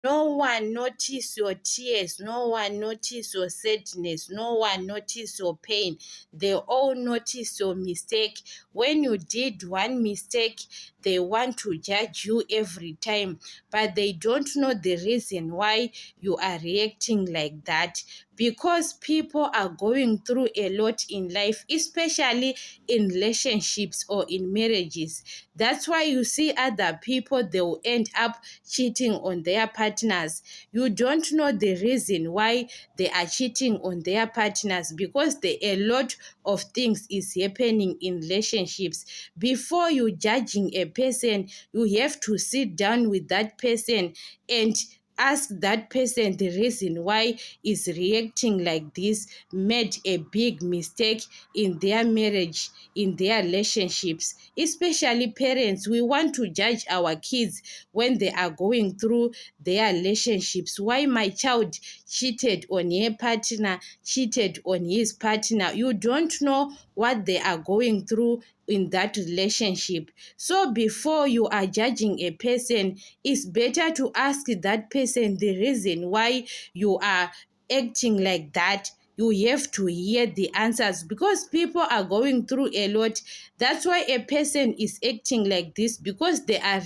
No one notice your tears. No one notice your sadness. No one notice your pain. They all notice your mistake. When you did one mistake, they want to judge you every time, but they don't know the reason why you are reacting like that. Because people are going through a lot in life, especially in relationships or in marriages. That's why you see other people, they will end up cheating on their partners. You don't know the reason why they are cheating on their partners, because a lot of things is happening in relationships. Before you judging a person, you have to sit down with that person and ask that person the reason why is reacting like this, made a big mistake in their marriage, in their relationships. Especially parents, we want to judge our kids when they are going through their relationships. Why my child cheated on her partner, cheated on his partner? You don't know what they are going through in that relationship. So before you are judging a person, it's better to ask that person the reason why you are acting like that. You have to hear the answers, because people are going through a lot. That's why a person is acting like this, because there are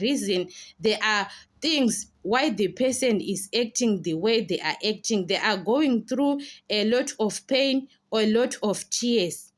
there are things why the person is acting the way they are acting. They are going through a lot of pain or a lot of tears.